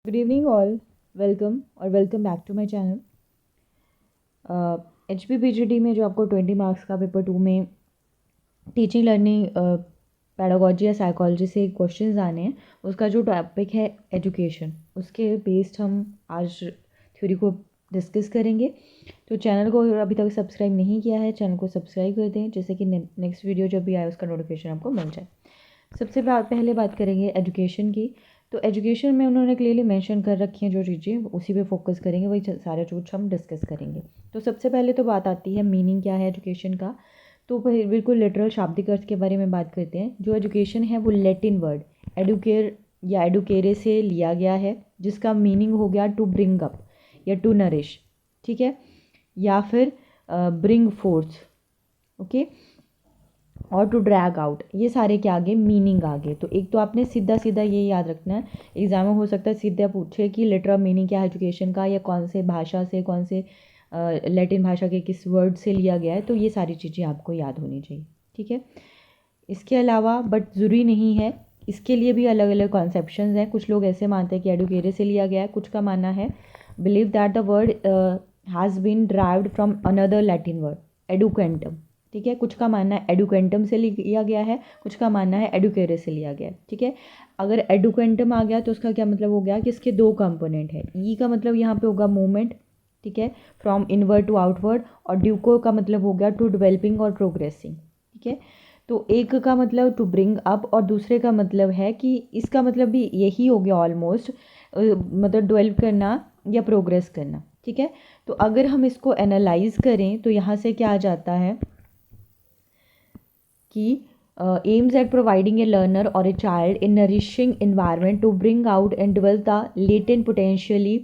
Good evening all. Welcome back to my channel. H P P G T में जो आपको 20 marks का paper 2 में टीचिंग लर्निंग पैडागोजी या साइकोलॉजी से क्वेश्चंस आने हैं, उसका जो टॉपिक है एजुकेशन, उसके बेस्ड हम आज थ्योरी को डिस्कस करेंगे। तो चैनल को अभी तक सब्सक्राइब नहीं किया है, चैनल को सब्सक्राइब कर दें जिससे कि नेक्स्ट वीडियो जब भी आए उसका नोटिफिकेशन आपको मिल जाए। सबसे पहले बात करेंगे एजुकेशन की। तो एजुकेशन में उन्होंने क्लियरली मेंशन कर रखी हैं जो चीज़ें, उसी पे फोकस करेंगे, वही सारे कुछ हम डिस्कस करेंगे। तो सबसे पहले तो बात आती है मीनिंग क्या है एजुकेशन का। तो बिल्कुल लिटरल शाब्दिक अर्थ के बारे में बात करते हैं। जो एजुकेशन है वो लैटिन वर्ड एडुकेर या एडुकेरे से लिया गया है, जिसका मीनिंग हो गया टू ब्रिंग अप या टू नरिश, ठीक है, या फिर ब्रिंग फोर्थ, ओके, और टू ड्रैग आउट। ये सारे के आगे मीनिंग आ गए। तो एक तो आपने सीधा सीधा ये याद रखना है, एग्जाम में हो सकता है सीधा पूछे कि लिटरल मीनिंग क्या है एजुकेशन का, या कौन से भाषा से, कौन से लैटिन भाषा के किस वर्ड से लिया गया है। तो ये सारी चीज़ें आपको याद होनी चाहिए, ठीक है। इसके अलावा बट ज़रूरी नहीं है, इसके लिए भी अलग अलग कॉन्सेप्शंस हैं। कुछ लोग ऐसे मानते हैं कि एडुकेरे से लिया गया है, कुछ का मानना है believe that the word has been derived from another Latin word एडुकेंटम, ठीक है। कुछ का मानना है एडुकेंटम से लिया गया है, कुछ का मानना है एडुकेरे से लिया गया है, ठीक है। अगर एडुकेंटम आ गया तो उसका क्या मतलब हो गया कि इसके दो कंपोनेंट है। ई का मतलब यहाँ पे होगा मूवमेंट, ठीक है, फ्रॉम इनवर्ड टू आउटवर्ड, और ड्यूको का मतलब हो गया टू डेवलपिंग और प्रोग्रेसिंग, ठीक है। तो एक का मतलब टू ब्रिंग अप और दूसरे का मतलब है कि इसका मतलब भी यही हो गया ऑलमोस्ट, मतलब डेवलप करना या प्रोग्रेस करना, ठीक है। तो अगर हम इसको एनालाइज करें तो यहाँ से क्या आ जाता है कि aims at providing a learner or a child a nourishing environment to bring out and develop the latent potentially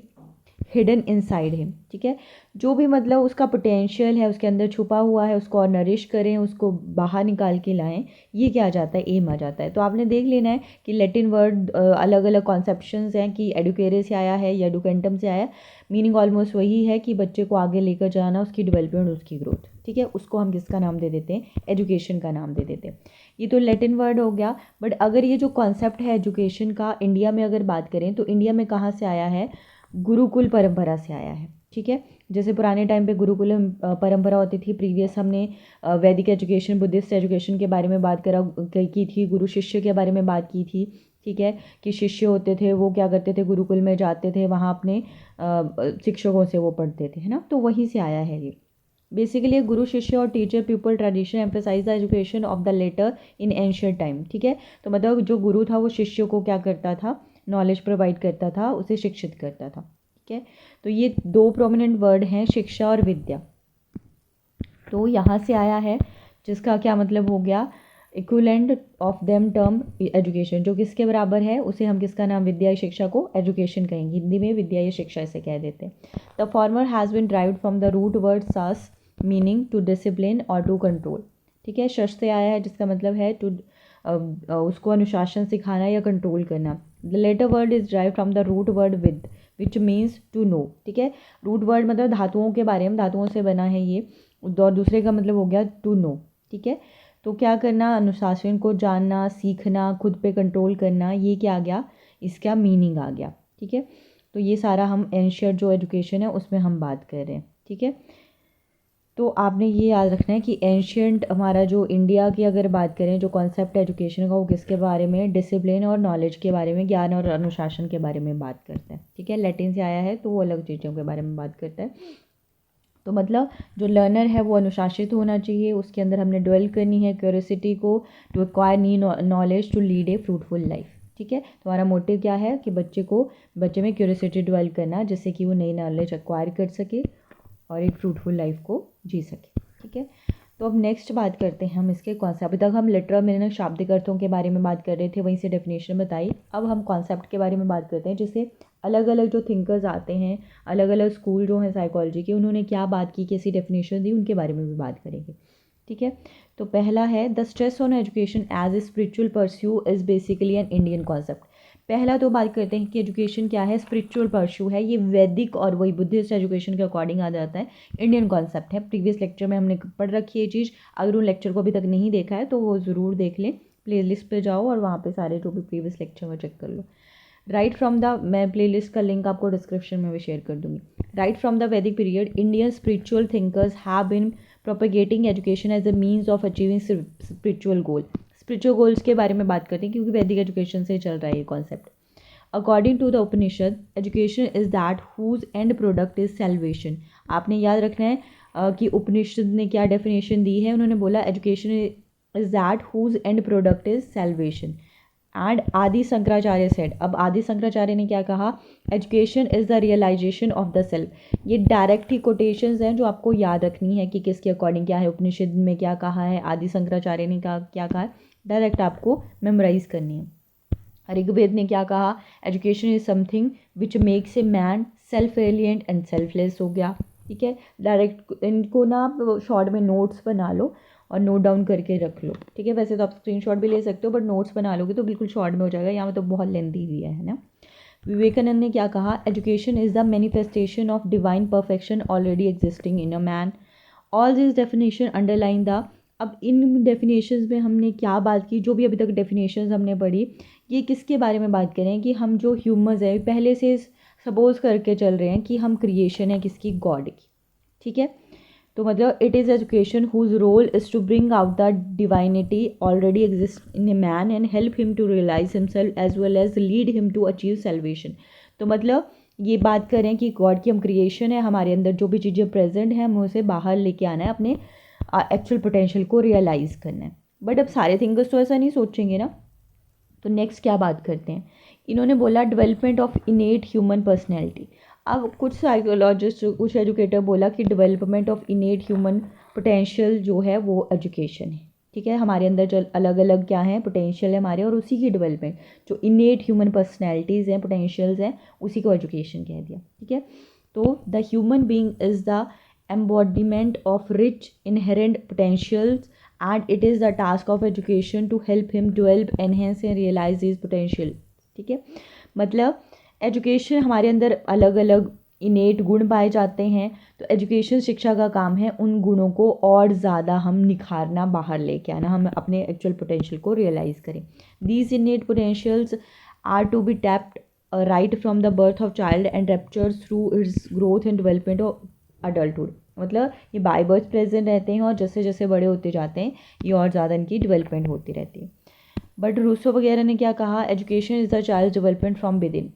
hidden inside him, ठीक है। जो भी मतलब उसका पोटेंशियल है उसके अंदर छुपा हुआ है, उसको और नरिश करें, उसको बाहर निकाल के लाएं, ये क्या आ जाता है, एम आ जाता है। तो आपने देख लेना है कि लैटिन वर्ड अलग अलग कॉन्सेप्शंस हैं कि एडुकेरे से आया है या एडुकेंटम से आया है। मीनिंग ऑलमोस्ट वही है कि बच्चे को आगे लेकर जाना, उसकी डेवलपमेंट, उसकी ग्रोथ, ठीक है। उसको हम किसका नाम दे देते हैं, एजुकेशन का नाम दे देते हैं। ये तो लैटिन वर्ड हो गया। बट अगर ये जो कॉन्सेप्ट है एजुकेशन का इंडिया में अगर बात करें तो इंडिया में कहाँ से आया है, गुरुकुल परंपरा से आया है, ठीक है। जैसे पुराने टाइम पे गुरुकुल परंपरा होती थी। प्रीवियस हमने वैदिक एजुकेशन, बुद्धिस्ट एजुकेशन के बारे में बात की थी, गुरु शिष्य के बारे में बात की थी, ठीक है, कि शिष्य होते थे वो क्या करते थे, गुरुकुल में जाते थे, वहाँ अपने शिक्षकों से वो पढ़ते थे, है ना। तो वहीं से आया है ये। बेसिकली गुरु शिष्य और teacher pupil tradition emphasize the education of the latter in ancient time, ठीक है। तो मतलब जो गुरु था वो शिष्य को क्या करता था, नॉलेज प्रोवाइड करता था, उसे शिक्षित करता था, ठीक है। तो ये दो प्रोमिनेंट वर्ड हैं, शिक्षा और विद्या। तो यहाँ से आया है, जिसका क्या मतलब हो गया, equivalent of them term education, जो किसके बराबर है, उसे हम किसका नाम, विद्या या शिक्षा को एजुकेशन कहेंगे। हिंदी में विद्या या शिक्षा इसे कह देते हैं। The former has been derived from the root word shas meaning to discipline और टू कंट्रोल, ठीक है। शश से आया है जिसका मतलब है टू उसको अनुशासन सिखाना या कंट्रोल करना। The latter word is derived from the root word vid which means to know, ठीक है। रूट वर्ड मतलब धातुओं के बारे में, धातुओं से बना है ये, और दूसरे का मतलब हो गया टू नो, ठीक है। तो क्या करना, अनुशासन को जानना, सीखना, खुद पे कंट्रोल करना, ये क्या आ गया, इसका मीनिंग आ गया, ठीक है। तो ये सारा हम एंशियंट जो एजुकेशन है उसमें हम बात कर रहे हैं, ठीक है। तो आपने ये याद रखना है कि एंशियंट हमारा जो इंडिया की अगर बात करें, जो कॉन्सेप्ट एजुकेशन का, वो किसके बारे में, डिसिप्लिन और नॉलेज के बारे में, ज्ञान और अनुशासन के बारे में बात करता है, ठीक है। लैटिन से आया है तो वो अलग चीज़ों के बारे में बात करता है। तो मतलब जो लर्नर है वो अनुशासित होना चाहिए, उसके अंदर हमने डेवलप करनी है क्यूरियोसिटी को, टू एक्वायर नी knowledge to lead a fruitful life, ठीक है। तो हमारा मोटिव क्या है कि बच्चे में क्यूरियोसिटी डेवलप करना, जिससे कि वो नई नॉलेज एक्वायर कर सके और एक फ्रूटफुल लाइफ को जी सके, ठीक है। तो अब नेक्स्ट बात करते हैं हम इसके कॉन्सेप्ट। अभी तक हम लिटरल मीनिंग शाब्दिक अर्थों के बारे में बात कर रहे थे, वहीं से डेफिनेशन बताई। अब हम कॉन्सेप्ट के बारे में बात करते हैं, जिससे अलग अलग जो थिंकर्स आते हैं, अलग अलग स्कूल जो हैं साइकोलॉजी के, उन्होंने क्या बात की, कैसी डेफिनेशन दी, उनके बारे में भी बात करेंगे, ठीक है। तो पहला है the stress on education as a spiritual pursuit is basically an Indian concept. पहला तो बात करते हैं कि एजुकेशन क्या है, स्पिरिचुअल परस्यू है, ये वैदिक और वही बुद्धिस्ट एजुकेशन के अकॉर्डिंग आ जाता है, इंडियन कॉन्सेप्ट है। प्रीवियस लेक्चर में हमने पढ़ रखी है ये चीज़, अगर उन लेक्चर को अभी तक नहीं देखा है तो वो ज़रूर देख लें, प्लेलिस्ट पे जाओ और वहाँ पे सारे जो भी प्रीवियस लेक्चर में चेक कर लो। राइट फ्रॉम द, मैं प्लेलिस्ट का लिंक आपको डिस्क्रिप्शन में भी शेयर कर दूँगी। Right from the Vedic period Indian spiritual thinkers have been propagating education as a means of achieving spiritual goal. Spiritual goals के बारे में बात करते हैं क्योंकि वैदिक एजुकेशन से चल रहा है ये concept. According to the Upanishad education is that whose end product is salvation. आपने याद रखना है कि उपनिषद ने क्या डेफिनेशन दी है। उन्होंने बोला education is that whose end product is salvation and Adi Shankaracharya said. अब आदि शंकराचार्य ने क्या कहा, education is the realization of the self. ये डायरेक्ट ही कोटेशंस हैं जो आपको याद रखनी है कि किसके अकॉर्डिंग क्या है, उपनिषद में क्या कहा है, आदि शंकराचार्य ने क्या कहा है, डायरेक्ट आपको मेमोराइज करनी है। ऋग्वेद ने क्या कहा, education is something which makes a man self reliant and selfless हो गया। ठीक है, डायरेक्ट इनको ना आप शॉर्ट में नोट्स बना लो और नोट डाउन करके रख लो। ठीक है, वैसे तो आप स्क्रीनशॉट भी ले सकते हो बट नोट्स बना लोगे तो बिल्कुल शॉर्ट में हो जाएगा, यहाँ में तो बहुत लेंथी भी है ना। विवेकानंद ने क्या कहा, education is the manifestation of divine perfection already existing in a man. All this definition underline the. अब इन डेफिनेशंस में हमने क्या बात की, जो भी अभी तक डेफिनेशंस हमने पढ़ी, ये किसके बारे में बात करें कि हम जो ह्यूमंस हैं पहले से सपोज करके चल रहे हैं कि हम क्रिएशन है किसकी, गॉड की। ठीक है, तो मतलब it is education whose role is to bring out the divinity already exist in a man and help him to realize himself as well as lead him to achieve salvation. तो मतलब ये बात करें कि गॉड की हम creation है, हमारे अंदर जो भी चीज़ें प्रेजेंट हैं हमें उसे बाहर लेके आना है, अपने एक्चुअल पोटेंशियल को रियलाइज़ करना है। बट अब सारे थिंकर्स तो ऐसा नहीं सोचेंगे ना। तो नेक्स्ट क्या बात करते हैं, इन्होंने बोला डेवलपमेंट ऑफ इनेट ह्यूमन पर्सनैलिटी। अब कुछ साइकोलॉजिस्ट, कुछ एजुकेटर बोला कि डेवलपमेंट ऑफ इनेट ह्यूमन पोटेंशियल जो है वो एजुकेशन है। ठीक है, हमारे अंदर जो अलग अलग क्या है पोटेंशियल है हमारे, और उसी की डेवलपमेंट जो इनेट ह्यूमन पर्सनैलिटीज़ हैं, पोटेंशियल्स हैं, उसी को एजुकेशन कह दिया। ठीक है, तो the human being is the embodiment of rich inherent potentials and it is the task of education to help him develop, enhance and realize his potential। ठीक है, मतलब एजुकेशन हमारे अंदर अलग अलग इनेट गुण पाए जाते हैं, तो एजुकेशन शिक्षा का काम है उन गुणों को और ज़्यादा हम निखारना, बाहर लेके आना, हम अपने एक्चुअल पोटेंशियल को रियलाइज़ करें। These innate potentials are to be tapped right from the birth of child and raptures through its growth and development of adulthood. मतलब ये बाय बर्थ प्रेजेंट रहते हैं और जैसे जैसे बड़े होते जाते हैं ये और ज़्यादा इनकी डेवलपमेंट होती रहती है। बट रूसो वगैरह ने क्या कहा, education is the child development from within.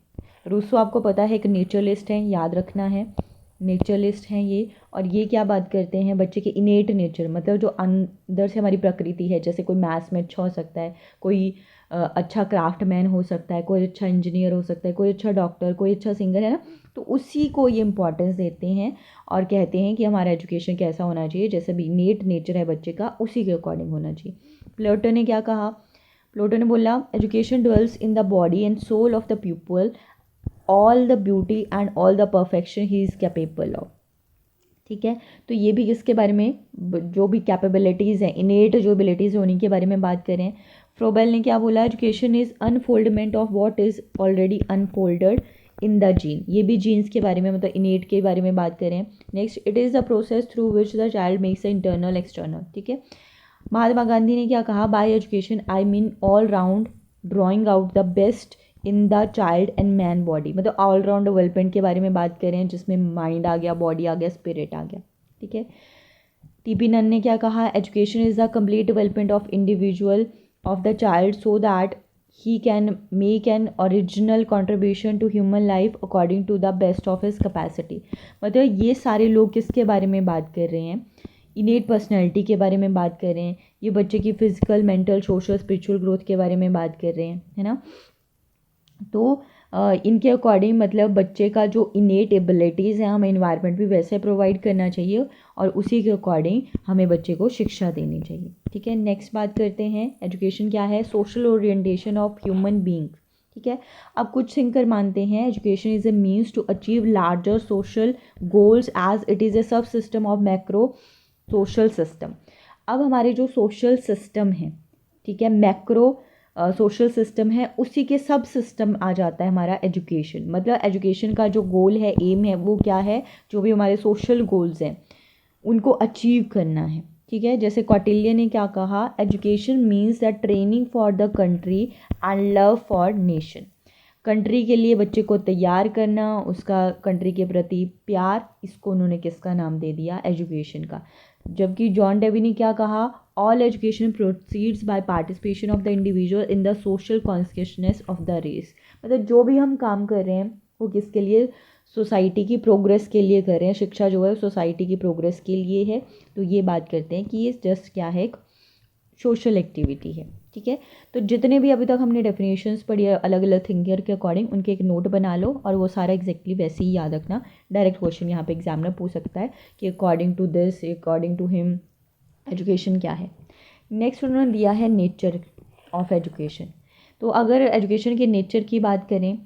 Rousseau आपको पता है एक नेचरलिस्ट हैं, याद रखना है, नेचरलिस्ट हैं ये। और ये क्या बात करते हैं, बच्चे के इनेट नेचर, मतलब जो अंदर से हमारी प्रकृति है, जैसे कोई मैथ्स में अच्छा हो सकता है, कोई अच्छा क्राफ्टमैन हो सकता है, कोई अच्छा इंजीनियर हो सकता है, कोई अच्छा डॉक्टर, कोई अच्छा सिंगर, है ना। तो उसी को ये इंपॉर्टेंस देते हैं और कहते हैं कि हमारा एजुकेशन कैसा होना चाहिए, जैसे भी इनेट नेचर है बच्चे का उसी के अकॉर्डिंग होना चाहिए। प्लेटो ने क्या कहा, प्लेटो ने बोला education dwells in the body and soul of the pupil all the beauty and all the perfection he is capable of. ठीक है, तो ये भी इसके बारे में जो भी कैपेबिलिटीज़ हैं, इनेट जो एबिलिटीज़ हैं उन्हीं के बारे में बात करें। फ्रोबेल ने क्या बोला, education is unfoldment of what is already unfolded in the gene. ये भी जीन्स के बारे में, मतलब इनेट के बारे में बात करें। Next, it is the process through which the child makes the internal external. ठीक है, महात्मा गांधी ने क्या कहा, bye education I mean all round drawing out the best in the child and man body. मतलब ऑल राउंड डेवलपमेंट के बारे में बात करें जिसमें माइंड आ गया, बॉडी आ गया, स्पिरिट आ गया। ठीक है, टीपी नन ने क्या कहा, education is the complete development of individual of the child so that he can make an original contribution to human life according to the best of his capacity। मतलब ये सारे लोग किसके बारे में बात कर रहे हैं, इनेट पर्सनैलिटी के बारे में बात कर रहे हैं, ये बच्चे की physical, mental, social, spiritual growth के बारे में बात कर रहे हैं, है ना। तो इनके अकॉर्डिंग मतलब बच्चे का जो इनेट एबिलिटीज़ हैं हमें इन्वायरमेंट भी वैसे प्रोवाइड करना चाहिए और उसी के अकॉर्डिंग हमें बच्चे को शिक्षा देनी चाहिए। ठीक है, नेक्स्ट बात करते हैं, एजुकेशन क्या है, social orientation of human beings. ठीक है, अब कुछ थिंकर मानते हैं education is a means to achieve larger social goals as it is a sub system of macro social system. अब हमारे जो सोशल सिस्टम है, ठीक है, मैक्रो सोशल सिस्टम है, उसी के सब सिस्टम आ जाता है हमारा एजुकेशन। मतलब एजुकेशन का जो गोल है, एम है, वो क्या है, जो भी हमारे सोशल गोल्स हैं उनको अचीव करना है। ठीक है, जैसे कौटिल्य ने क्या कहा, education means the training for the country and love for nation. Country के लिए बच्चे को तैयार करना, उसका कंट्री के प्रति प्यार, इसको उन्होंने किसका नाम दे दिया, एजुकेशन का। जबकि जॉन डेवी ने क्या कहा, all education proceeds by participation of the individual in the social consciousness of the race. मतलब जो भी हम काम कर रहे हैं वो किसके लिए, सोसाइटी की प्रोग्रेस के लिए कर रहे हैं। शिक्षा जो है सोसाइटी की प्रोग्रेस के लिए है। तो ये बात करते हैं कि ये जस्ट क्या है, एक सोशल एक्टिविटी है। ठीक है, तो जितने भी अभी तक हमने डेफिनेशंस पढ़ी है अलग अलग थिंकर के अकॉर्डिंग, उनके एक नोट बना लो और वो सारा एग्जैक्टली वैसे ही याद रखना। डायरेक्ट क्वेश्चन यहाँ पे एग्जामिनर पूछ सकता है कि according to this, according to him, education क्या है। नेक्स्ट उन्होंने दिया है नेचर ऑफ एजुकेशन। तो अगर एजुकेशन के नेचर की बात करें,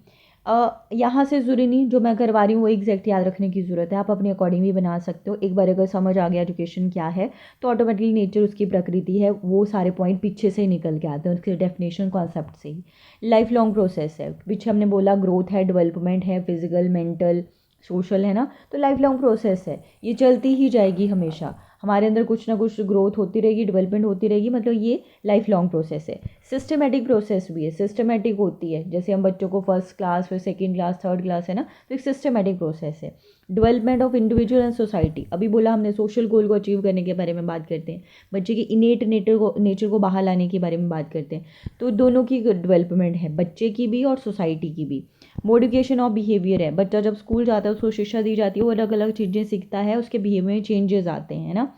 यहाँ से ज़रूरी नहीं जो मैं करवा रही हूँ वो एग्जैक्ट याद रखने की ज़रूरत है, आप अपने अकॉर्डिंग भी बना सकते हो। एक बार अगर समझ आ गया एजुकेशन क्या है तो ऑटोमेटिकली नेचर, उसकी प्रकृति है, वो सारे पॉइंट पीछे से ही निकल के आते हैं उसके डेफिनेशन कॉन्सेप्ट से ही। लाइफ लॉन्ग प्रोसेस है, पीछे हमने बोला ग्रोथ है, डेवलपमेंट है, फिजिकल, मेंटल, सोशल, है ना। तो लाइफ लॉन्ग प्रोसेस है, ये चलती ही जाएगी हमेशा, हमारे अंदर कुछ ना कुछ ग्रोथ होती रहेगी, डेवलपमेंट होती रहेगी, मतलब ये लाइफ लॉन्ग प्रोसेस है। सिस्टमेटिक प्रोसेस भी है, सिस्टमेटिक होती है, जैसे हम बच्चों को फर्स्ट क्लास, फिर सेकंड क्लास, थर्ड क्लास, है ना, तो एक सिस्टमेटिक प्रोसेस है। Development of individual and society, अभी बोला हमने सोशल गोल को अचीव करने के बारे में बात करते हैं, बच्चे की इनेट नेचर को बाहर लाने के बारे में बात करते हैं। तो दोनों की डेवलपमेंट है, बच्चे की भी और सोसाइटी की भी। मॉडिफिकेशन ऑफ बिहेवियर है, बच्चा जब स्कूल जाता है उसको शिक्षा दी जाती है, वो अलग अलग चीज़ें सीखता है, उसके बिहेवियर में चेंजेस आते हैं, ना।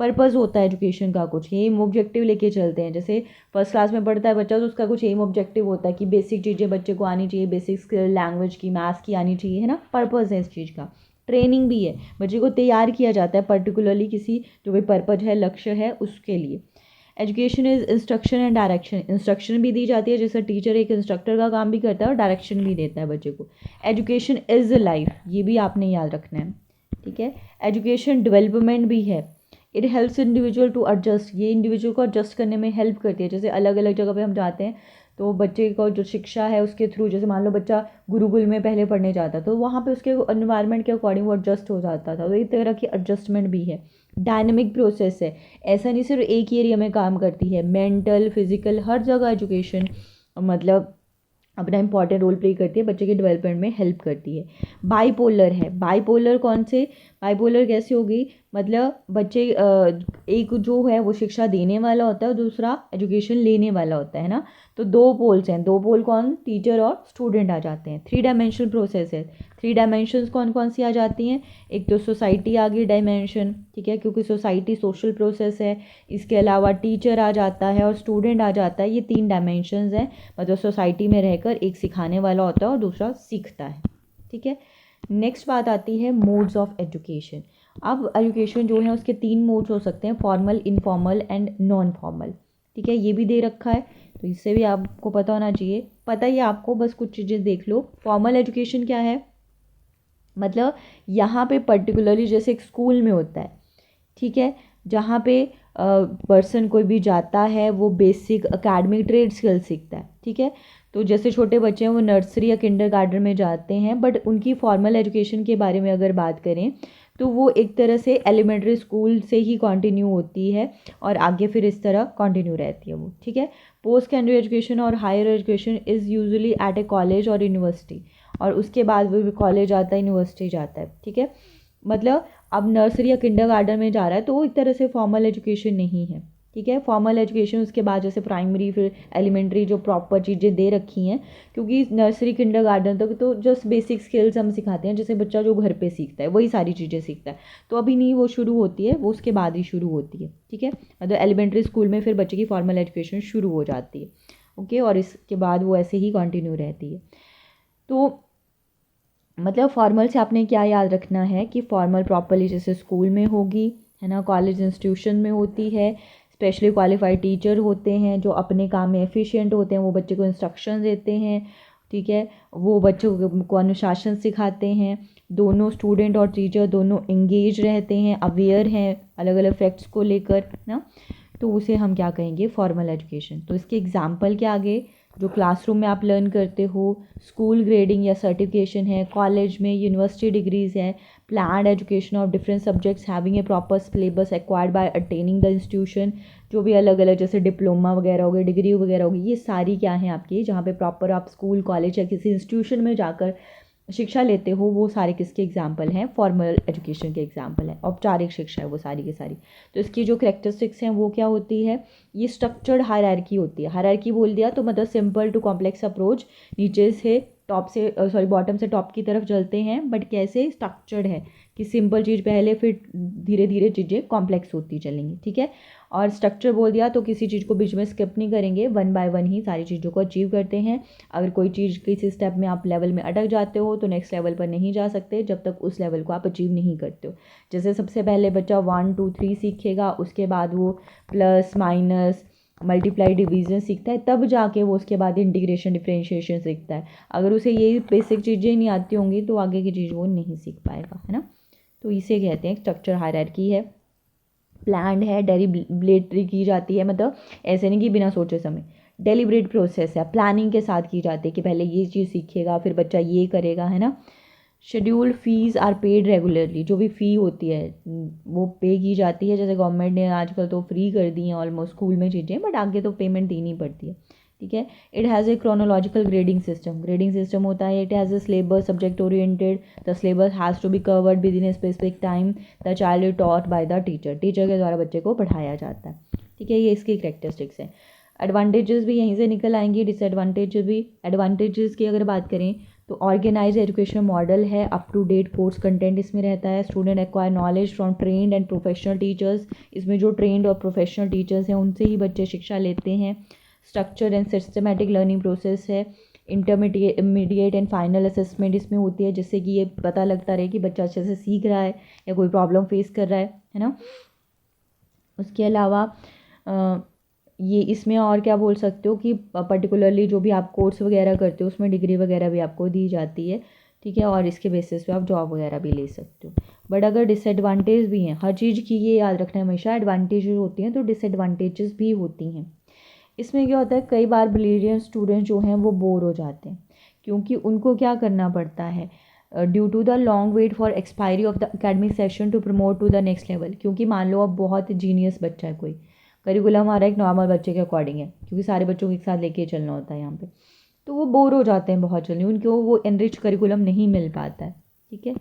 पर्पज़ होता है एजुकेशन का, कुछ एम ऑब्जेक्टिव लेके चलते हैं। जैसे फर्स्ट क्लास में पढ़ता है बच्चा तो उसका कुछ एम ऑब्जेक्टिव होता है कि बेसिक चीज़ें बच्चे को आनी चाहिए, बेसिक स्किल लैंग्वेज की, मैथ्स की आनी चाहिए, है ना। पर्पज़ है इस चीज़ का। ट्रेनिंग भी है, बच्चे को तैयार किया जाता है पर्टिकुलरली किसी जो भी पर्पज़ है, लक्ष्य है, उसके लिए। Education is instruction and direction, instruction भी दी जाती है, जैसे टीचर एक इंस्ट्रक्टर का काम भी करता है और डायरेक्शन भी देता है बच्चे को। एजुकेशन इज़ लाइफ, ये भी आपने याद रखना है। ठीक है, एजुकेशन डेवलपमेंट भी है, it helps individual to adjust, ये इंडिविजुअल को एडजस्ट करने में हेल्प करती है। जैसे अलग अलग जगह पे हम जाते हैं तो बच्चे को जो शिक्षा है उसके थ्रू, जैसे मान लो बच्चा गुरुकुल में पहले पढ़ने जाता तो वहाँ पे उसके एनवायरनमेंट के अकॉर्डिंग वो एडजस्ट हो जाता था, तो एक तरह की एडजस्टमेंट भी है। डायनेमिक प्रोसेस है, ऐसा नहीं सिर्फ एक ही एरिया में काम करती है, मेंटल, फिजिकल, हर जगह एजुकेशन मतलब अपना इंपॉर्टेंट रोल प्ले करती है, बच्चे के डेवलपमेंट में हेल्प करती है। बाईपोलर है, बाईपोलर कौन से, बाईपोलर कैसे होगी, मतलब बच्चे एक जो है वो शिक्षा देने वाला होता है और दूसरा एजुकेशन लेने वाला होता है ना। तो दो पोल्स हैं, दो पोल कौन, टीचर और स्टूडेंट आ जाते हैं। 3 डायमेंशनल प्रोसेस है, 3 डायमेंशंस कौन कौन सी आ जाती हैं, एक तो सोसाइटी आ गई डायमेंशन, ठीक है, क्योंकि सोसाइटी सोशल प्रोसेस है। इसके अलावा टीचर आ जाता है और स्टूडेंट आ जाता है, ये 3 डायमेंशंस हैं। मतलब सोसाइटी में रहकर एक सिखाने वाला होता है और दूसरा सीखता है। ठीक है, नेक्स्ट बात आती है मोड्स ऑफ एजुकेशन। अब एजुकेशन जो है उसके 3 मोड्स हो सकते हैं, formal, informal and non formal. ठीक है, ये भी दे रखा है तो इससे भी आपको पता होना चाहिए, पता ही आपको, बस कुछ चीज़ें देख लो। फॉर्मल एजुकेशन क्या है, मतलब यहाँ पे पर्टिकुलरली जैसे एक स्कूल में होता है, ठीक है, जहाँ पे पर्सन कोई भी जाता है वो बेसिक एकेडमिक ट्रेड स्किल सीखता है। ठीक है, तो जैसे छोटे बच्चे हैं वो नर्सरी या किंडरगार्टन में जाते हैं, बट उनकी फॉर्मल एजुकेशन के बारे में अगर बात करें तो वो एक तरह से एलिमेंट्री स्कूल से ही कंटिन्यू होती है और आगे फिर इस तरह कंटिन्यू रहती है वो। ठीक है, पोस्ट सेकेंडरी एजुकेशन और higher education is usually at a college और यूनिवर्सिटी, और उसके बाद वो कॉलेज आता है, यूनिवर्सिटी जाता है। ठीक है, मतलब अब नर्सरी या किंडरगार्टन में जा रहा है तो वो एक तरह से फॉर्मल एजुकेशन नहीं है। ठीक है, फॉर्मल एजुकेशन उसके बाद जैसे प्राइमरी फिर एलिमेंट्री जो प्रॉपर चीज़ें दे रखी हैं, क्योंकि नर्सरी किंडरगार्टन तक तो जस्ट बेसिक स्किल्स हम सिखाते हैं, जैसे बच्चा जो घर पे सीखता है वही सारी चीज़ें सीखता है, तो अभी नहीं वो शुरू होती है, वो उसके बाद ही शुरू होती है। ठीक है, मतलब एलिमेंट्री स्कूल में फिर बच्चे की फॉर्मल एजुकेशन शुरू हो जाती है। ओके, और इसके बाद वो ऐसे ही कंटिन्यू रहती है। तो मतलब फॉर्मल से आपने क्या याद रखना है कि फॉर्मल प्रॉपरली जैसे स्कूल में होगी, है ना, कॉलेज इंस्टीट्यूशन में होती है, स्पेशली क्वालिफाइड टीचर होते हैं जो अपने काम में एफिशिएंट होते हैं, वो बच्चे को इंस्ट्रक्शन देते हैं। ठीक है, वो बच्चों को अनुशासन सिखाते हैं, दोनों स्टूडेंट और टीचर दोनों एंगेज रहते हैं, अवेयर हैं अलग अलग फैक्ट्स को लेकर ना, तो उसे हम क्या कहेंगे, फॉर्मल एजुकेशन। तो इसके एग्जाम्पल के आगे जो क्लासरूम में आप लर्न करते हो, स्कूल ग्रेडिंग या सर्टिफिकेशन है, कॉलेज में यूनिवर्सिटी डिग्रीज़ है, planned education of different subjects having a proper syllabus acquired by attaining the institution, जो भी अलग अलग जैसे डिप्लोमा वगैरह हो गए, डिग्री वगैरह होगी, ये सारी क्या हैं आपकी, जहाँ पे प्रॉपर आप स्कूल कॉलेज या किसी इंस्टीट्यूशन में जाकर शिक्षा लेते हो, वो सारे किसके एग्जाम्पल हैं, फॉर्मल एजुकेशन के एग्जाम्पल है, औपचारिक शिक्षा है वो सारी की सारी। तो इसकी जो करेक्टरिस्टिक्स हैं वो क्या होती है, ये स्ट्रक्चर्ड हायरार्की होती है। हायरार्की बोल दिया तो मतलब सिंपल टू कॉम्प्लेक्स अप्रोच, नीचे से टॉप से सॉरी बॉटम से टॉप की तरफ चलते हैं, बट कैसे स्ट्रक्चर्ड है कि सिंपल चीज़ पहले फिर धीरे धीरे चीज़ें कॉम्प्लेक्स होती चलेंगी, ठीक है। और स्ट्रक्चर बोल दिया तो किसी चीज़ को बीच में स्किप नहीं करेंगे, वन बाय वन ही सारी चीज़ों को अचीव करते हैं। अगर कोई चीज़ किसी स्टेप में आप लेवल में अटक जाते हो तो नेक्स्ट लेवल पर नहीं जा सकते जब तक उस लेवल को आप अचीव नहीं करते हो। जैसे सबसे पहले बच्चा 1 2 3 सीखेगा, उसके बाद वो प्लस माइनस मल्टीप्लाई डिवीज़न सीखता है, तब जाके वो उसके बाद इंटीग्रेशन डिफरेंशिएशन सीखता है। अगर उसे यही बेसिक चीज़ें नहीं आती होंगी तो आगे की चीज़ वो नहीं सीख पाएगा, है ना। तो इसे कहते हैं स्ट्रक्चर हायरार्की है। प्लान्ड है, डेलिब्रेटली की जाती है, मतलब ऐसे नहीं कि बिना सोचे समय, डेलिब्रेट प्रोसेस है, प्लानिंग के साथ की जाती है कि पहले ये चीज़ सीखेगा फिर बच्चा ये करेगा, है ना। Scheduled fees are paid regularly, जो भी फ़ी होती है वो पे की जाती है। जैसे गवर्नमेंट ने आजकल तो फ्री कर दी हैं ऑलमोस्ट स्कूल में चीज़ें, बट आगे तो पेमेंट देनी पड़ती है, ठीक है। It has a chronological grading system होता है। It has a syllabus subject oriented, the syllabus has to be covered within a specific time, the child is taught by the teacher के द्वारा बच्चे को पढ़ाया जाता है, ठीक है। ये इसकी करेक्टरिस्टिक्स हैं। एडवांटेजेस भी यहीं से निकल आएंगे, डिसएडवांटेजेस भी। एडवांटेजेस की अगर बात करें तो ऑर्गेनाइज एजुकेशन मॉडल है, up to date course content इसमें रहता है, student acquire knowledge from trained and professional teachers, इसमें जो ट्रेंड और प्रोफेशनल टीचर्स हैं उनसे ही बच्चे शिक्षा लेते हैं। Structure and systematic learning process है। इंटरमीडिएट एंड फाइनल असेसमेंट इसमें होती है, जिससे कि ये पता लगता रहे कि बच्चा अच्छे से सीख रहा है या कोई प्रॉब्लम फेस कर रहा है ना। उसके अलावा ये इसमें और क्या बोल सकते हो कि पर्टिकुलरली जो भी आप कोर्स वगैरह करते हो उसमें डिग्री वगैरह भी आपको दी जाती है, ठीक है, और इसके बेसिस पे आप जॉब वगैरह भी ले सकते हो। बट अगर डिसएडवांटेज भी हैं, हर चीज़ की ये याद रखना है हमेशा, एडवांटेजेस होती हैं तो डिसएडवांटेजेस भी होती हैं। इसमें क्या होता है, कई बार ब्रिलियंट स्टूडेंट जो हैं वो बोर हो जाते हैं, क्योंकि उनको क्या करना पड़ता है, due to the long wait for expiry of the academic session to promote to the next level. क्योंकि मान लो अब बहुत जीनियस बच्चा है कोई, करिकुलम हमारा एक नॉर्मल बच्चे के अकॉर्डिंग है, क्योंकि सारे बच्चों को एक साथ लेके चलना होता है यहाँ पे, तो वो बोर हो जाते हैं बहुत जल्दी, उनको वो एनरिच करिकुलम नहीं मिल पाता है, ठीक है।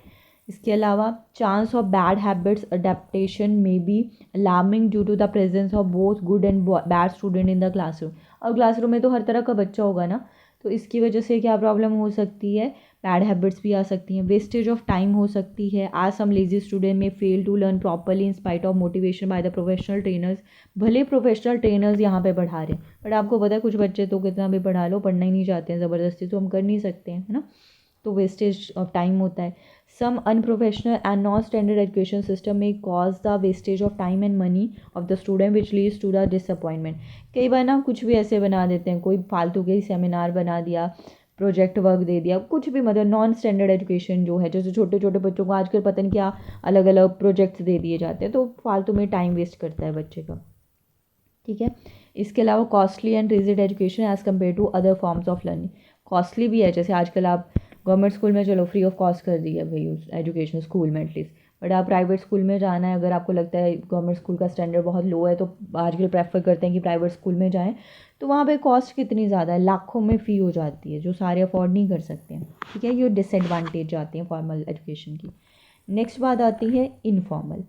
इसके अलावा chance of bad habits adaptation में be alarming due to the presence of both good and bad student in the classroom. और क्लासरूम में तो हर तरह का बच्चा होगा ना, तो इसकी वजह से क्या प्रॉब्लम हो सकती है, बैड हैबिट्स भी आ सकती हैं, वेस्टेज ऑफ टाइम हो सकती है, आज some lazy student may fail to learn properly in spite of motivation by the professional trainers. भले प्रोफेशनल ट्रेनर्स यहाँ पे पढ़ा रहे हैं, बट आपको पता है कुछ बच्चे तो कितना भी पढ़ा लो पढ़ना ही नहीं चाहते हैं, ज़बरदस्ती तो हम कर नहीं सकते हैं, है ना, तो वेस्टेज ऑफ टाइम होता है। Some unprofessional and non standard education system में cause the wastage of time and money of the student which leads to the disappointment. कई बार ना कुछ भी ऐसे बना देते हैं, कोई फालतू के सेमिनार बना दिया, प्रोजेक्ट वर्क दे दिया, कुछ भी, मतलब नॉन स्टैंडर्ड एजुकेशन जो है, जैसे छोटे छोटे बच्चों को आजकल पता नहीं क्या अलग अलग प्रोजेक्ट्स दे दिए जाते हैं, तो फालतू में टाइम वेस्ट करता है बच्चे का, ठीक है। इसके अलावा costly and rigid education as compare to other forms of learning. Costly भी है, जैसे आजकल आप गवर्नमेंट स्कूल में चलो फ्री ऑफ कॉस्ट कर दी है भाई उस एजुकेशन स्कूल में एटलीस्ट, बट आप प्राइवेट स्कूल में जाना है, अगर आपको लगता है गवर्नमेंट स्कूल का स्टैंडर्ड बहुत लो है, तो आजकल प्रेफर करते हैं कि प्राइवेट स्कूल में जाएं, तो वहाँ पे कॉस्ट कितनी ज़्यादा है, लाखों में फ़ी हो जाती है, जो सारे अफोर्ड नहीं कर सकते हैं, ठीक है। ये डिसएडवांटेज आती हैं फॉर्मल एजुकेशन की। नेक्स्ट बात आती है इनफॉर्मल।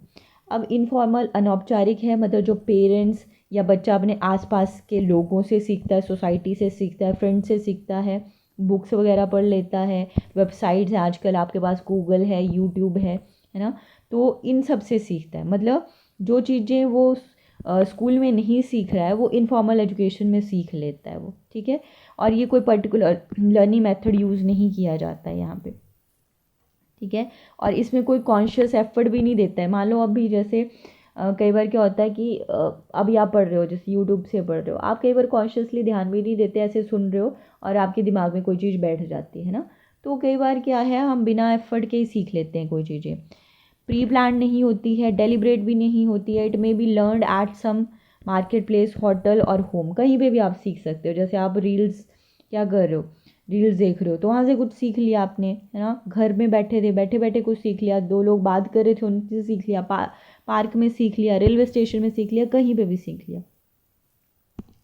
अब इनफॉर्मल अनौपचारिक है, मतलब जो पेरेंट्स या बच्चा अपने आसपास के लोगों से सीखता है, सोसाइटी से सीखता है, फ्रेंड से सीखता है, बुक्स वगैरह पढ़ लेता है, वेबसाइट्स हैं आजकल आपके पास, गूगल है, यूट्यूब है ना, तो इन सब से सीखता है। मतलब जो चीज़ें वो स्कूल में नहीं सीख रहा है वो इनफॉर्मल एजुकेशन में सीख लेता है वो, ठीक है। और ये कोई पर्टिकुलर लर्निंग मेथड यूज़ नहीं किया जाता है यहाँ पे, ठीक है। और इसमें कोई कॉन्शियस एफर्ट भी नहीं देता है। मान लो अभी जैसे कई बार क्या होता है कि अभी आप पढ़ रहे हो, जैसे यूट्यूब से पढ़ रहे हो, आप कई बार कॉन्शियसली ध्यान भी नहीं देते, ऐसे सुन रहे हो और आपके दिमाग में कोई चीज़ बैठ जाती है ना, तो कई बार क्या है, हम बिना एफर्ट के ही सीख लेते हैं कोई चीज़ें। प्री प्लान नहीं होती है, डेलिब्रेट भी नहीं होती है, it may be learned at some market place, hotel और होम, कहीं पे भी आप सीख सकते हो। जैसे आप रील्स क्या कर रहे हो, रील्स देख रहे हो, तो वहाँ से कुछ सीख लिया आपने, है ना। घर में बैठे थे, बैठे बैठे कुछ सीख लिया, दो लोग बात कर रहे थे उनसे सीख लिया, पार्क में सीख लिया, रेलवे स्टेशन में सीख लिया, कहीं पे भी सीख लिया,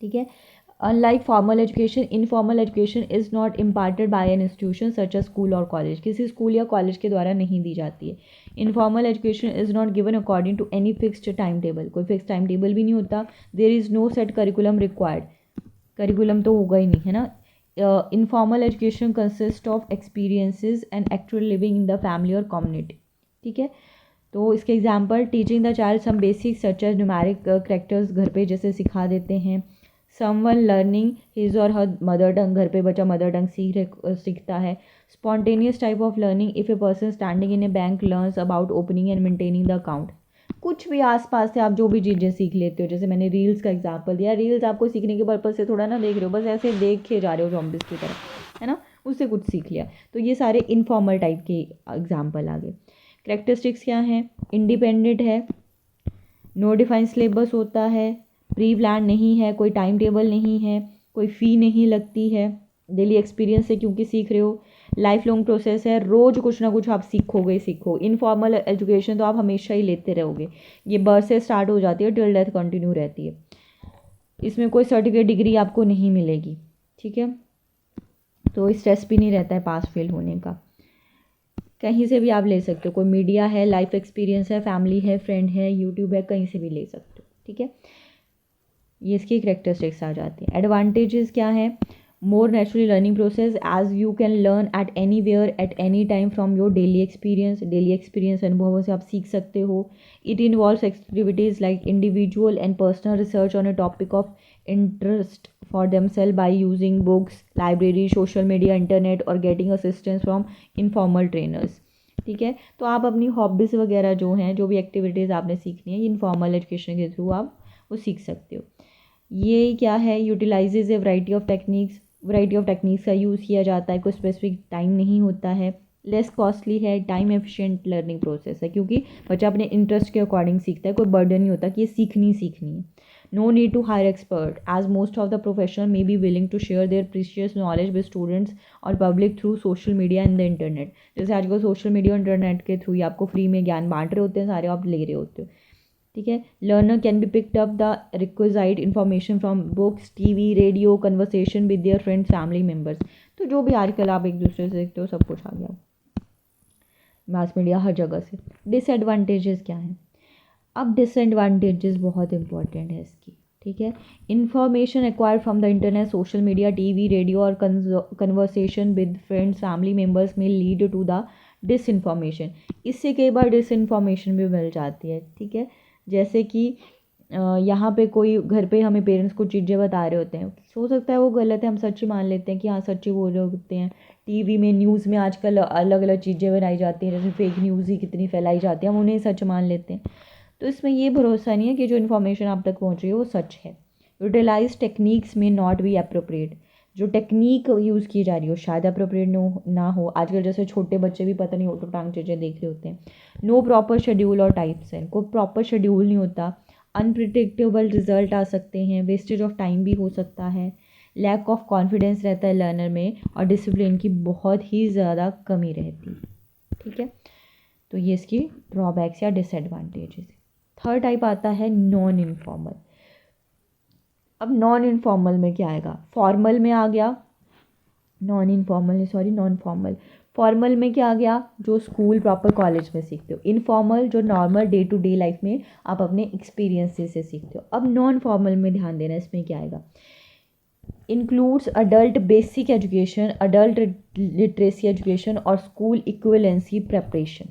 ठीक है। Unlike formal education, informal education is not imparted by an institution such a school और कॉलेज, किसी स्कूल या कॉलेज के द्वारा नहीं दी जाती है। Informal education is not given according to any fixed time table, कोई फिक्स टाइम टेबल भी नहीं होता। There is no set curriculum required, curriculum तो होगा ही नहीं, है ना। Informal education consist of experiences and actual living in the family और कम्युनिटी, ठीक है। तो इसके example, teaching the child some basic such as numeric characters, घर पे जैसे सिखा देते हैं। समवन लर्निंग हिज और हर मदर टंग, घर पे बच्चा मदर टंग सीखता है। Spontaneous type of learning, if a person standing in A bank learns about opening and maintaining the account, कुछ भी आसपास से आप जो भी चीज़ें सीख लेते हो, जैसे मैंने रील्स का एग्जांपल दिया, रील्स आपको सीखने के पर्पज़ से थोड़ा ना देख रहे हो, बस ऐसे देख के जा रहे हो जॉम्बिस की तरह, है ना, उससे कुछ सीख लिया। तो ये सारे इनफॉर्मल टाइप के एग्जाम्पल आ गए। करेक्टरिस्टिक्स क्या हैं, इंडिपेंडेंट है, नो डिफाइंड सिलेबस होता है, प्री प्लान नहीं है, कोई टाइम टेबल नहीं है, कोई फ़ी नहीं लगती है, डेली एक्सपीरियंस से क्योंकि सीख रहे हो, लाइफ लॉन्ग प्रोसेस है, रोज़ कुछ ना कुछ आप सीखोगे सीखो। इनफॉर्मल एजुकेशन तो आप हमेशा ही लेते रहोगे, ये बर्थ से स्टार्ट हो जाती है, टिल डेथ कंटिन्यू रहती है, इसमें कोई सर्टिफिकेट डिग्री आपको नहीं मिलेगी, ठीक है। तो स्ट्रेस भी नहीं रहता है पास फेल होने का, कहीं से भी आप ले सकते हो, कोई मीडिया है, लाइफ एक्सपीरियंस है, फैमिली है, फ्रेंड है, यूट्यूब है, कहीं से भी ले सकते हो, ठीक है। ये इसकी करेक्टरिस्टिक्स आ जाती हैं। एडवांटेजेस क्या है, more naturally learning process as you can learn at any where at any time from your daily experience, daily experience अनुभवों से आप सीख सकते हो। It involves activities like individual and personal research on a topic of interest for themselves by using books, library, social media, internet और getting assistance from informal trainers, ठीक है। तो आप अपनी हॉबीज़ वगैरह जो हैं, जो भी एक्टिविटीज़ आपने सीखनी है, इनफॉर्मल एजुकेशन के थ्रू आप वो सीख सकते हो। ये क्या है, utilises A variety of techniques का यूज़ किया जाता है, कोई स्पेसिफिक टाइम नहीं होता है, लेस कॉस्टली है, टाइम एफिशिएंट लर्निंग प्रोसेस है, क्योंकि बच्चा अपने इंटरेस्ट के अकॉर्डिंग सीखता है, कोई बर्डन नहीं होता कि ये सीखनी है। No need to hire expert as most of the professional may be willing to share their precious knowledge with students और public through social media and the internet. जैसे आजकल सोशल मीडिया और इंटरनेट के थ्रू ही आपको free में ज्ञान बांट रहे होते हैं, सारे आप ले रहे होते हो, ठीक है। Learner can be picked up the requisite information from books, TV, radio, conversation with their friends, family members, तो जो भी आजकल आप एक दूसरे से देखते हो सब कुछ आ गया मास मीडिया हर जगह से। डिसएडवांटेजेस क्या हैं, अब डिसएडवांटेजेस बहुत इंपॉर्टेंट है इसकी, ठीक है। Information acquired from the internet, social media, TV, radio और conversation with friends, family members में लीड टू द डिसइन्फॉर्मेशन, इससे कई बार डिसइन्फॉर्मेशन भी मिल जाती है, ठीक है। जैसे कि यहाँ पे कोई घर पे हमें पेरेंट्स को चीज़ें बता रहे होते हैं, हो सकता है वो गलत है, हम सच मान लेते हैं कि हाँ सच्ची बोल रहे होते हैं। टीवी में, न्यूज़ में आजकल अलग अलग चीज़ें बनाई जाती हैं, जैसे फेक न्यूज़ ही कितनी फैलाई जाती है, हम उन्हें सच मान लेते हैं। तो इसमें ये भरोसा नहीं है कि जो इन्फॉर्मेशन आप तक पहुँच रही है वो सच है। यूटिलाइज टेक्निक्स में नॉट बी अप्रोप्रिएट, जो टेक्निक यूज़ की जा रही हो शायद अप्रोप्रिएट ना हो, आजकल जैसे छोटे बच्चे भी पता नहीं उल्टो टांग चीज़ें देख रहे होते हैं। नो प्रॉपर शेड्यूल और टाइप्स है, कोई प्रॉपर शेड्यूल नहीं होता, अनप्रिडिक्टेबल रिजल्ट आ सकते हैं, वेस्टेज ऑफ टाइम भी हो सकता है, लैक ऑफ कॉन्फिडेंस रहता है लर्नर में, और डिसिप्लिन की बहुत ही ज़्यादा कमी रहती है, ठीक है। तो ये इसकी ड्रॉबैक्स या डिसएडवांटेजेस। थर्ड टाइप आता है नॉन इनफॉर्मल। अब नॉन इनफॉर्मल में क्या आएगा, फॉर्मल में आ गया, नॉन फॉर्मल। फॉर्मल में क्या आ गया, जो स्कूल प्रॉपर कॉलेज में सीखते हो। इनफॉर्मल जो normal day to day life में आप अपने एक्सपीरियंसेस से सीखते हो। अब नॉन फॉर्मल में ध्यान देना, इसमें क्या आएगा, includes adult basic education, adult literacy education और स्कूल इक्विवेलेंसी प्रेपरेशन,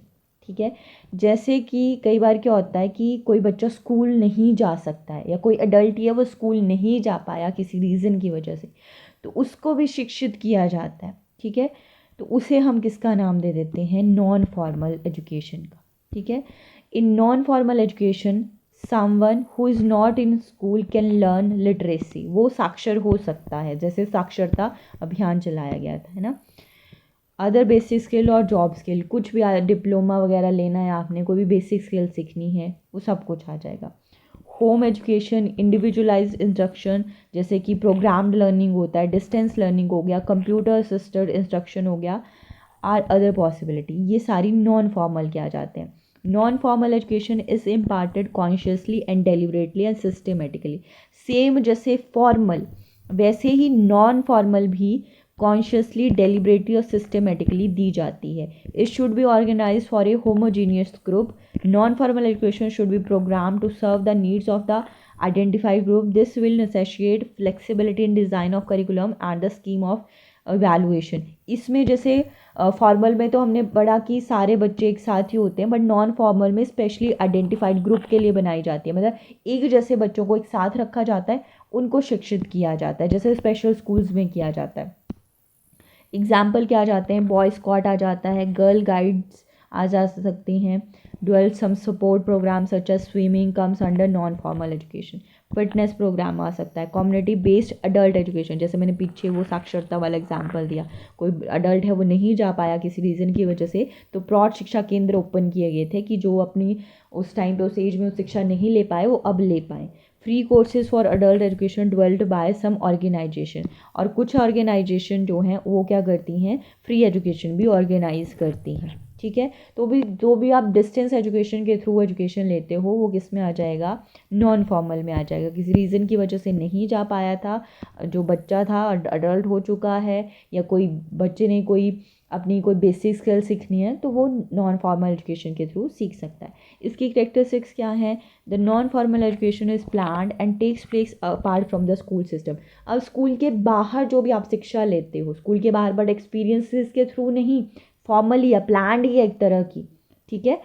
ठीक है। जैसे कि कई बार क्या होता है कि कोई बच्चा स्कूल नहीं जा सकता है, या कोई अडल्ट है वो स्कूल नहीं जा पाया किसी रीज़न की वजह से, तो उसको भी शिक्षित किया जाता है, ठीक है। तो उसे हम किसका नाम दे देते हैं, नॉन फॉर्मल एजुकेशन का, ठीक है। In non formal education someone who is not in school can learn literacy, वो साक्षर हो सकता है, जैसे साक्षरता अभियान चलाया गया था, है ना। अदर बेसिक स्किल और जॉब स्किल, कुछ भी डिप्लोमा वगैरह लेना है आपने, कोई भी बेसिक स्किल सीखनी है, वो सब कुछ आ जाएगा। होम एजुकेशन, इंडिविजुअलाइज्ड इंस्ट्रक्शन जैसे कि प्रोग्राम्ड लर्निंग होता है, डिस्टेंस लर्निंग हो गया, कंप्यूटर असिस्टेड इंस्ट्रक्शन हो गया, आर अदर पॉसिबिलिटी, ये सारी नॉन फॉर्मल क्या जाते हैं। Non formal education is imparted consciously and deliberately and systematically. Same जैसे फॉर्मल वैसे ही नॉन फॉर्मल भी कॉन्शियसली, डेलिबरेटली और सिस्टमेटिकली दी जाती है। It should be organize for a homogeneous group. Non formal education should be program to serve the needs of the identified group. This will necessitate flexibility in design of curriculum and the scheme of evaluation. इसमें जैसे formal में तो हमने पढ़ा कि सारे बच्चे एक साथ ही होते हैं, बट नॉन फॉर्मल में स्पेशली आइडेंटिफाइड ग्रुप के लिए बनाई जाती है, मतलब एक जैसे बच्चों को एक साथ रखा जाता है, उनको शिक्षित किया जाता है, जैसे स्पेशल स्कूल्स में किया जाता है। एग्जाम्पल क्या आ जाते हैं, बॉय स्क्वाड आ जाता है, गर्ल गाइड्स आ जा सकती हैं, dual some support program such as swimming comes under non formal education. Fitness program आ सकता है, कम्युनिटी बेस्ड अडल्ट एजुकेशन, जैसे मैंने पीछे वो साक्षरता वाला एग्जांपल दिया, कोई अडल्ट है वो नहीं जा पाया किसी रीज़न की वजह से, तो प्रौढ़ शिक्षा केंद्र ओपन किए गए थे कि जो अपनी उस टाइम पे उस एज में उस शिक्षा नहीं ले पाए वो अब ले पाएँ। Free courses for adult education developed by some organization, और कुछ ऑर्गेनाइजेशन जो हैं वो क्या करती हैं, फ्री एजुकेशन भी ऑर्गेनाइज करती हैं। ठीक है, तो भी जो भी आप डिस्टेंस एजुकेशन के थ्रू एजुकेशन लेते हो वो किस में आ जाएगा, नॉन फॉर्मल में आ जाएगा। किसी रीज़न की वजह से नहीं जा पाया था जो बच्चा था, अडल्ट हो चुका है, या कोई बच्चे ने कोई अपनी कोई बेसिक स्किल सीखनी है, तो वो नॉन फॉर्मल एजुकेशन के थ्रू सीख सकता है। इसकी कैरेक्टरिस्टिक्स क्या हैं, the non formal education is planned and takes place apart from the school system. अब स्कूल के बाहर जो भी आप शिक्षा लेते हो, स्कूल के बाहर, बट एक्सपीरियंसेस के थ्रू नहीं, फॉर्मल या प्लान्ड ही एक तरह की, ठीक है,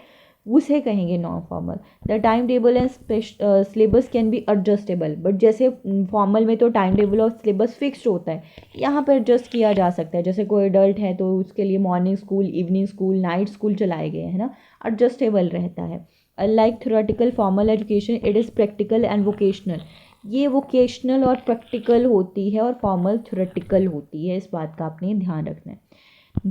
उसे कहेंगे non formal. The time table and syllabus can be adjustable, but जैसे फॉर्मल में तो टाइम टेबल और सिलेबस फिक्स्ड होता है, यहाँ पर एडजस्ट किया जा सकता है। जैसे कोई अडल्ट है तो उसके लिए morning school, evening school, night school चलाए गए हैं ना, एडजस्टेबल रहता है। Like theoretical formal education, it is practical and vocational. ये वोकेशनल और प्रैक्टिकल होती है और फॉर्मल थ्योरेटिकल होती है, इस बात का आपने ध्यान रखना है।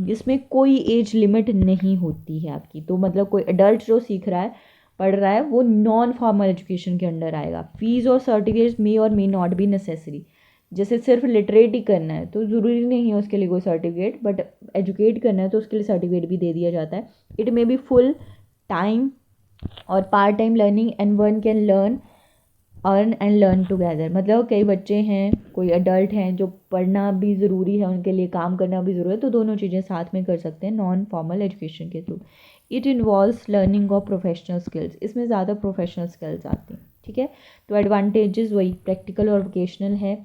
इसमें कोई एज लिमिट नहीं होती है आपकी, तो मतलब कोई अडल्ट जो सीख रहा है, पढ़ रहा है, वो नॉन फॉर्मल एजुकेशन के अंडर आएगा। फीस और सर्टिफिकेट्स मे और मे नॉट बी नेसेसरी। जैसे सिर्फ लिटरेट ही करना है तो ज़रूरी नहीं है उसके लिए कोई सर्टिफिकेट, बट एजुकेट करना है तो उसके लिए सर्टिफिकेट भी दे दिया जाता है। It may be full time और part time learning and one can learn earn and learn together. मतलब कई बच्चे हैं, कोई अडल्ट हैं जो पढ़ना भी ज़रूरी है उनके लिए, काम करना भी ज़रूरी है, तो दोनों चीज़ें साथ में कर सकते हैं नॉन फॉर्मल एजुकेशन के through. It involves learning of professional skills, इसमें ज़्यादा प्रोफेशनल स्किल्स आती हैं। ठीक है, तो एडवांटेजेस वही प्रैक्टिकल और वोकेशनल है।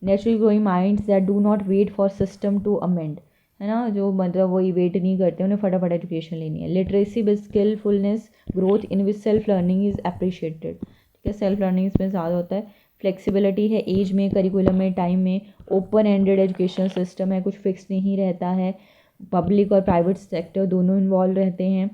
Naturally growing minds that do not wait for system to amend, है ना, जो मतलब वही वेट नहीं करते, उन्हें फटाफट एजुकेशन लेनी है। Literacy with skilfulness growth in which self learning is appreciated. ठीक है, सेल्फ लर्निंग इसमें ज़्यादा होता है। फ्लेक्सिबिलिटी है एज में, करिकुलम में, टाइम में। ओपन एंडेड एजुकेशन सिस्टम है, कुछ फिक्स नहीं रहता है। पब्लिक और प्राइवेट सेक्टर दोनों इन्वॉल्व रहते हैं।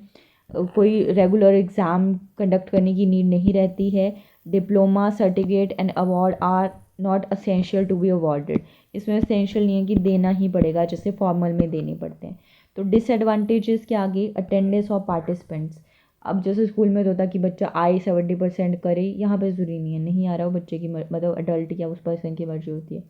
कोई रेगुलर एग्ज़ाम कंडक्ट करने की नीड नहीं रहती है। Diploma, certificate and award are not essential to be awarded, इसमें असेंशियल नहीं है कि देना ही पड़ेगा जैसे फॉर्मल में देने पड़ते हैं। तो डिसएडवांटेजेस के आगे अटेंडेंस ऑफ पार्टिसिपेंट्स। अब जैसे स्कूल में तो होता कि बच्चा आए 70% करे, यहाँ पे ज़रूरी नहीं है, नहीं आ रहा हो बच्चे की मतलब अडल्ट या उस पर्सन की मर्जी होती है।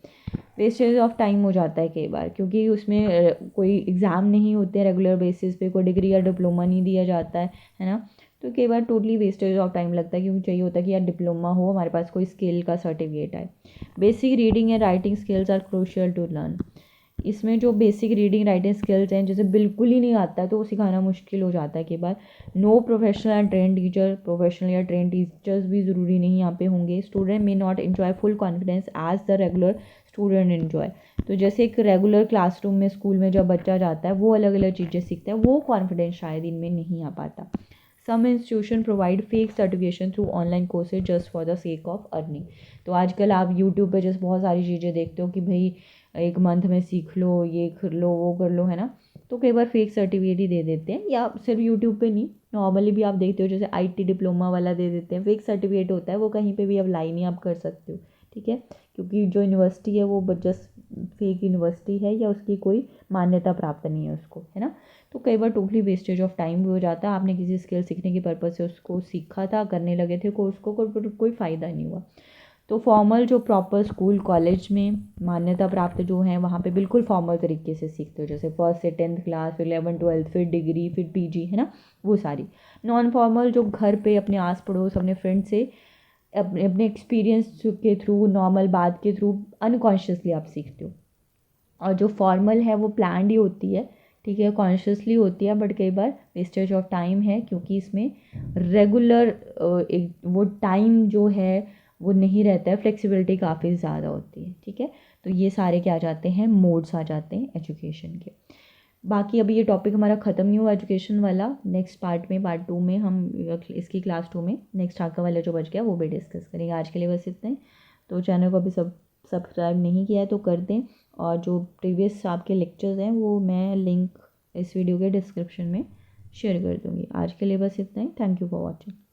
वेस्टेज ऑफ टाइम हो जाता है कई बार, क्योंकि उसमें कोई एग्ज़ाम नहीं होते रेगुलर बेसिस पे, कोई डिग्री या डिप्लोमा नहीं दिया जाता है ना, तो कई बार टोटली वेस्टेज ऑफ टाइम लगता है, क्योंकि चाहिए होता है कि यार डिप्लोमा हो, हमारे पास कोई स्किल का सर्टिफिकेट है। Basic reading and writing skills are crucial to learn. इसमें जो बेसिक रीडिंग राइटिंग स्किल्स हैं, जैसे बिल्कुल ही नहीं आता है तो वो सिखाना मुश्किल हो जाता है कई बार। No professional and train teacher, professional या ट्रेन टीचर्स भी ज़रूरी नहीं यहाँ पे होंगे। Student may not enjoy full confidence as the regular student enjoy. तो जैसे एक रेगुलर क्लासरूम में, स्कूल में जब बच्चा जाता है वो अलग अलग चीज़ें सीखता है, वो कॉन्फिडेंस शायद इनमें नहीं आ पाता। Some institution provide fake certification through online courses just for the sake of earning. तो आजकल आप यूट्यूब पे जैसे बहुत सारी चीज़ें देखते हो कि भाई एक मंथ में सीख लो, ये कर लो, वो कर लो, है ना, तो कई बार फेक सर्टिफिकेट ही दे देते हैं। या सिर्फ यूट्यूब पे नहीं, नॉर्मली भी आप देखते हो, जैसे IT डिप्लोमा वाला दे देते हैं, फेक सर्टिफिकेट होता है, वो कहीं पे भी अप्लाई नहीं आप कर सकते हो। ठीक है, क्योंकि जो यूनिवर्सिटी है वो जस्ट फेक यूनिवर्सिटी है या उसकी कोई मान्यता प्राप्त नहीं है उसको, है ना। तो कई बार टोटली वेस्टेज ऑफ टाइम भी हो जाता है। आपने किसी स्किल सीखने के पर्पज़ से उसको सीखा था, करने लगे थे कोर्स को, कोई फ़ायदा नहीं हुआ। तो फॉर्मल जो प्रॉपर स्कूल कॉलेज में मान्यता प्राप्त जो हैं वहाँ पे बिल्कुल फॉर्मल तरीके से सीखते हो, जैसे 1st से 10th क्लास, फिर 11th 12th, फिर डिग्री, फिर पीजी, है ना, वो सारी। नॉन फॉर्मल जो घर पे अपने आस पड़ोस अपने फ्रेंड से अपने अपने एक्सपीरियंस के थ्रू, नॉर्मल बात के थ्रू अनकॉन्शियसली आप सीखते हो। और जो फॉर्मल है वो प्लान्ड ही होती है, ठीक है, कॉन्शियसली होती है, बट कई बार वेस्टेज ऑफ टाइम है, क्योंकि इसमें रेगुलर एक वो टाइम जो है वो नहीं रहता है, फ्लेक्सिबिलिटी काफ़ी ज़्यादा होती है, ठीक है। तो ये सारे क्या आ जाते हैं, मोड्स आ जाते हैं एजुकेशन के। बाकी अभी ये टॉपिक हमारा ख़त्म नहीं हुआ एजुकेशन वाला, नेक्स्ट पार्ट में, पार्ट 2 में हम इसकी क्लास 2 में नेक्स्ट आगे वाला जो बच गया वो भी डिस्कस करेंगे। आज के लिए बस इतना ही। तो चैनल को अभी सब्सक्राइब नहीं किया है तो कर दें, और जो प्रीवियस आपके लेक्चर्स हैं वो मैं लिंक इस वीडियो के डिस्क्रिप्शन में शेयर कर दूँगी। आज के लिए बस इतना ही। Thank you for watching.